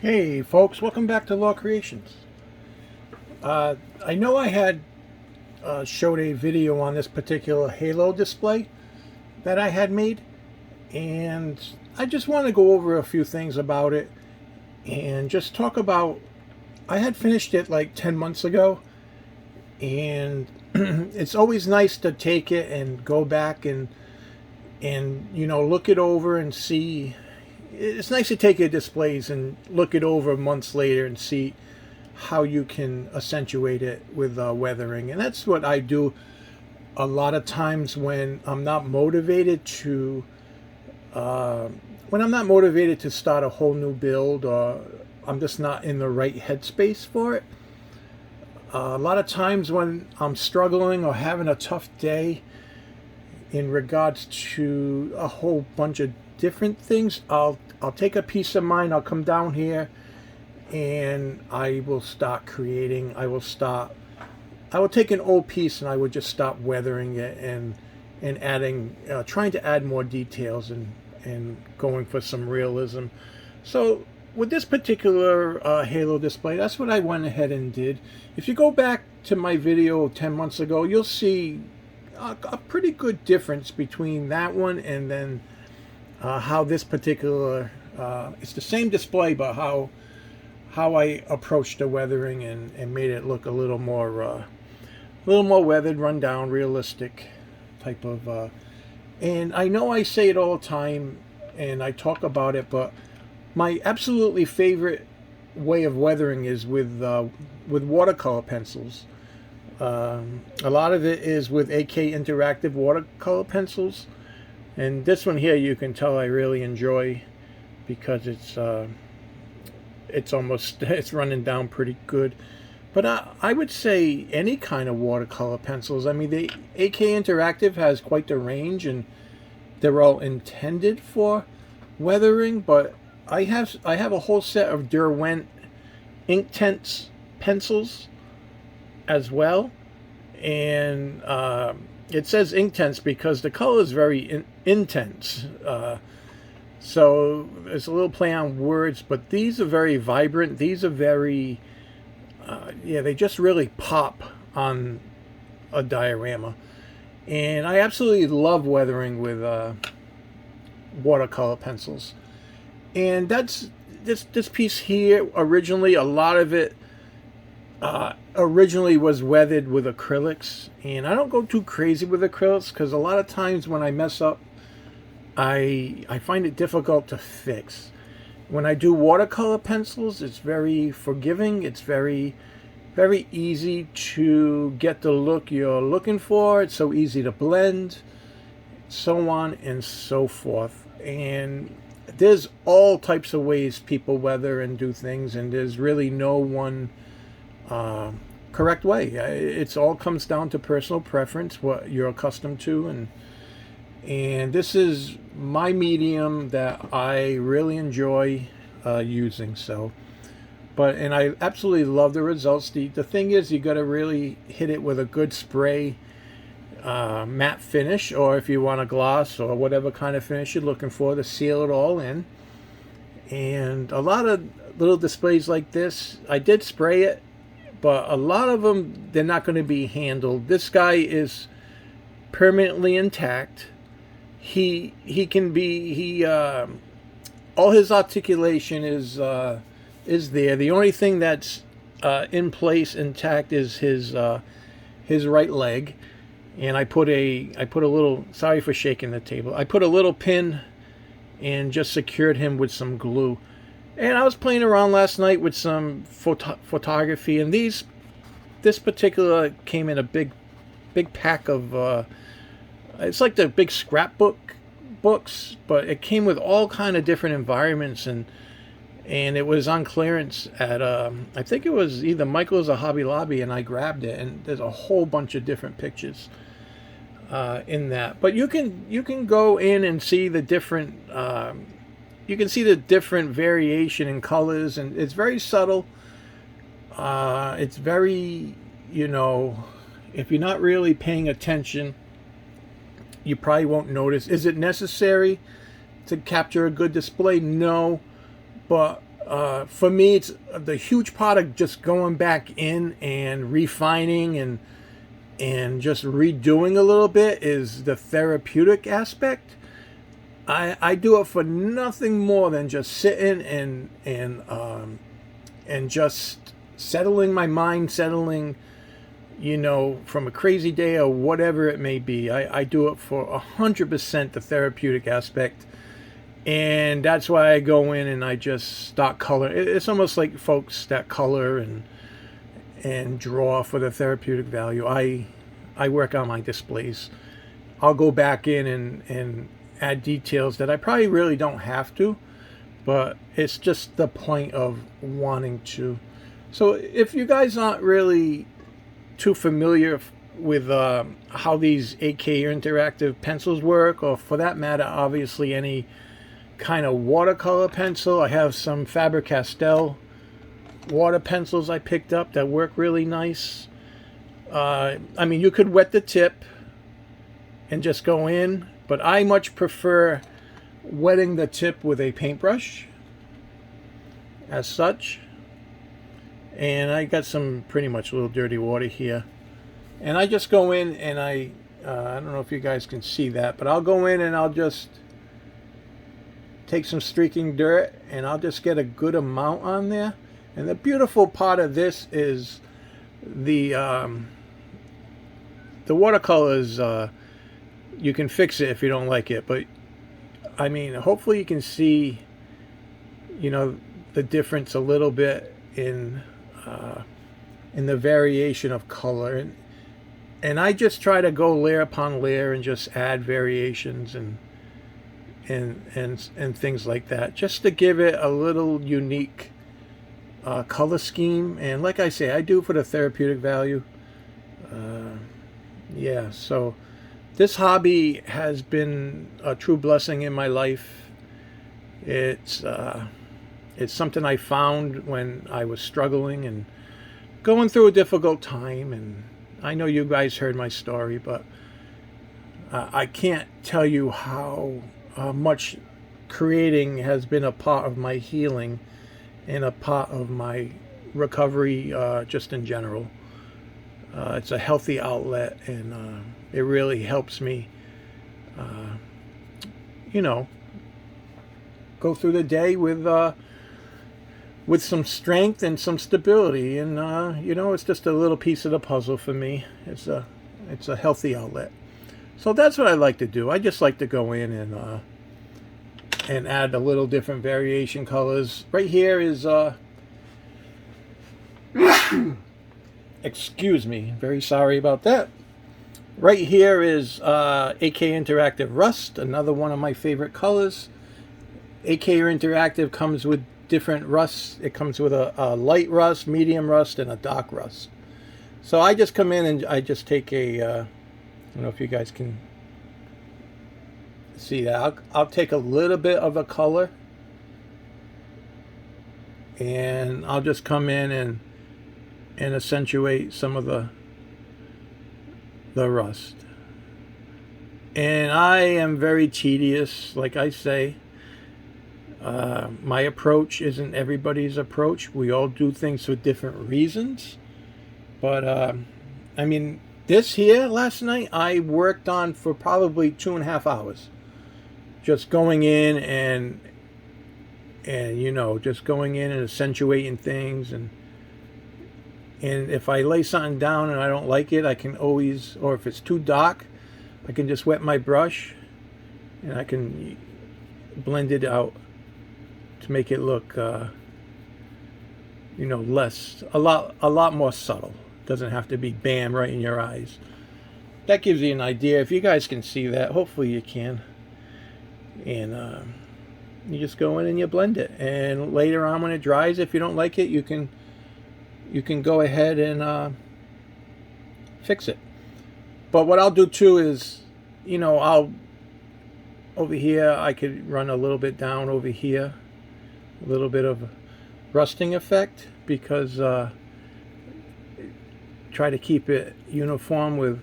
Hey folks, welcome back to Law Creations. I know I had showed a video on this particular halo display that I had made, and I just want to go over a few things about it and just talk about. I had finished it like 10 months ago, and it's always nice to take it and go back and look it over and see. It's nice to take your displays and look it over months later and see how you can accentuate it with weathering. And that's what I do a lot of times when I'm not motivated to start a whole new build, or I'm just not in the right headspace for it. A lot of times when I'm struggling or having a tough day in regards to a whole bunch of different things, I'll take a piece of mine, I'll come down here and I will start creating. I will take an old piece and I would just start weathering it and adding, trying to add more details and going for some realism. So with this particular halo display, that's what I went ahead and did. If you go back to my video 10 months ago, you'll see a pretty good difference between that one and then how this particular, it's the same display, but how I approached the weathering and made it look a little more weathered, run down, realistic type of. And I know I say it all the time, and I talk about it, but my absolutely favorite way of weathering is with watercolor pencils. A lot of it is with AK Interactive watercolor pencils, and this one here you can tell I really enjoy because it's almost it's running down pretty good. But I would say any kind of watercolor pencils. I mean, the AK Interactive has quite the range, and they're all intended for weathering. But I have a whole set of Derwent Inktense pencils as well, and it says Inktense because the color is very intense. So there's a little play on words, but these are very vibrant. These are very, they just really pop on a diorama. And I absolutely love weathering with watercolor pencils. And that's this piece here. Originally, a lot of it originally was weathered with acrylics. And I don't go too crazy with acrylics because a lot of times when I mess up, I find it difficult to fix. When I do watercolor pencils, it's very forgiving. It's very, very easy to get the look you're looking for. It's so easy to blend, so on and so forth. And there's all types of ways people weather and do things, and there's really no one correct way. It's all comes down to personal preference, what you're accustomed to, and this is my medium that I really enjoy using. So, and I absolutely love the results. The thing is, you got to really hit it with a good spray matte finish, or if you want a gloss or whatever kind of finish you're looking for to seal it all in. And a lot of little displays like this, I did spray it, but a lot of them, they're not going to be handled. This guy is permanently intact. He can be all his articulation is there. The only thing that's in place intact is his right leg, and I put a little, sorry for shaking the table, I put a little pin and just secured him with some glue. And I was playing around last night with some photography, and this particular came in a big pack of it's like the big scrapbook books, but it came with all kind of different environments, and it was on clearance at I think it was either Michael's or Hobby Lobby, and I grabbed it, and there's a whole bunch of different pictures in that. But you can go in and see the different you can see the different variation in colors, and it's very subtle. It's very, if you're not really paying attention, you probably won't notice. Is it necessary to capture a good display? No, but For me, it's the huge part of just going back in and refining and just redoing a little bit is the therapeutic aspect. I do it for nothing more than just sitting and just settling my mind, settling, from a crazy day or whatever it may be. I do it for 100% the therapeutic aspect. And that's why I go in and I just start coloring. It's almost like folks that color and draw for the therapeutic value. I work on my displays. I'll go back in and add details that I probably really don't have to, but it's just the point of wanting to. So if you guys aren't really too familiar with how these AK interactive pencils work, or for that matter, obviously any kind of watercolor pencil, I have some Faber-Castell water pencils I picked up that work really nice. I mean, you could wet the tip and just go in, but I much prefer wetting the tip with a paintbrush as such. And I got some pretty much a little dirty water here, and I just go in and I don't know if you guys can see that, but I'll go in and I'll just take some streaking dirt and I'll just get a good amount on there. And the beautiful part of this is the watercolors, you can fix it if you don't like it, but I mean, hopefully you can see, the difference a little bit in the variation of color, and I just try to go layer upon layer and just add variations and things like that, just to give it a little unique color scheme. And like I say, I do it for the therapeutic value. Yeah, so this hobby has been a true blessing in my life. It's something I found when I was struggling and going through a difficult time, and I know you guys heard my story, but I can't tell you how much creating has been a part of my healing and a part of my recovery, just in general. It's a healthy outlet, and it really helps me, go through the day with some strength and some stability. And it's just a little piece of the puzzle for me. It's a healthy outlet. So that's what I like to do. I just like to go in and add a little different variation colors. Right here is excuse me, very sorry about that. Right here is AK Interactive Rust, another one of my favorite colors. AK Interactive comes with different rusts. It comes with a light rust, medium rust, and a dark rust. So I just come in and I just take a, I don't know if you guys can see that. I'll take a little bit of a color, and I'll just come in and accentuate some of the rust. And I am very tedious, like I say. My approach isn't everybody's approach. We all do things for different reasons. But I mean, this here last night I worked on for probably 2.5 hours, just going in and just going in and accentuating things. And if I lay something down and I don't like it, I can always, or if it's too dark, I can just wet my brush and I can blend it out to make it look a lot more subtle. Doesn't have to be bam right in your eyes. That gives you an idea. If you guys can see that, hopefully you can. And you just go in and you blend it, and later on when it dries, if you don't like it, you can go ahead and fix it. But what I'll do too is, I'll over here, I could run a little bit down over here, a little bit of rusting effect, because try to keep it uniform with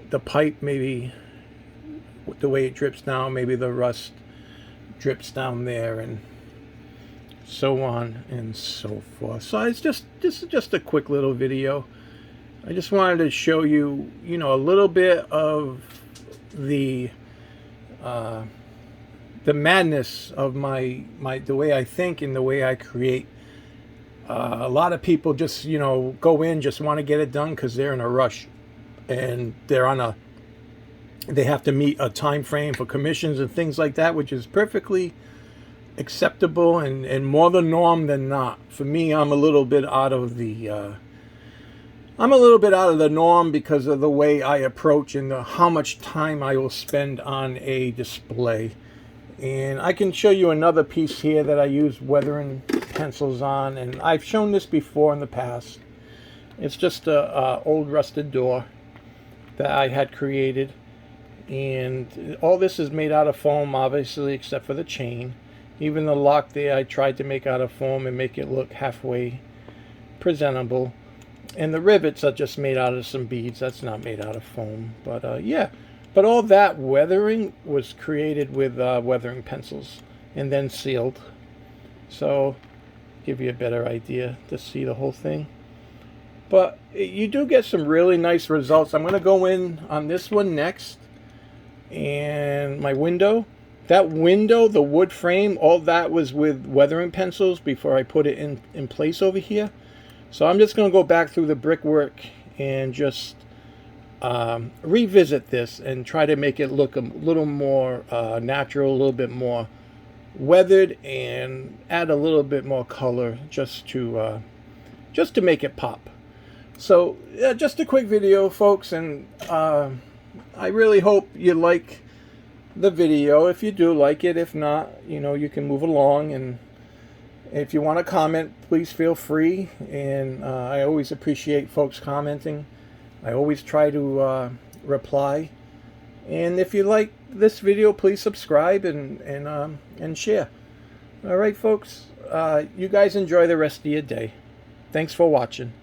the pipe, maybe the way it drips down, maybe the rust drips down there, and so on and so forth. So this is just a quick little video. I just wanted to show you, a little bit of the madness of the way I think and the way I create. A lot of people just go in, just want to get it done because they're in a rush, and they have to meet a time frame for commissions and things like that, which is perfectly acceptable and more the norm than not. For me, I'm a little bit out of the norm because of the way I approach and how much time I will spend on a display. And I can show you another piece here that I use weathering pencils on, and I've shown this before in the past. It's just a old rusted door that I had created, and all this is made out of foam, obviously, except for the chain. Even the lock there I tried to make out of foam and make it look halfway presentable. And the rivets are just made out of some beads. That's not made out of foam. But yeah, but all that weathering was created with weathering pencils and then sealed. So give you a better idea to see the whole thing. But you do get some really nice results. I'm going to go in on this one next. And my window. That window, the wood frame, all that was with weathering pencils before I put it in place over here. So I'm just going to go back through the brickwork and just revisit this and try to make it look a little more natural, a little bit more weathered, and add a little bit more color just to make it pop. So yeah, just a quick video, folks, and I really hope you like the video. If you do like it, if not, you can move along, and if you want to comment, please feel free. And I always appreciate folks commenting. I always try to reply. And if you like this video, please subscribe and share. All right, folks, you guys enjoy the rest of your day. Thanks for watching.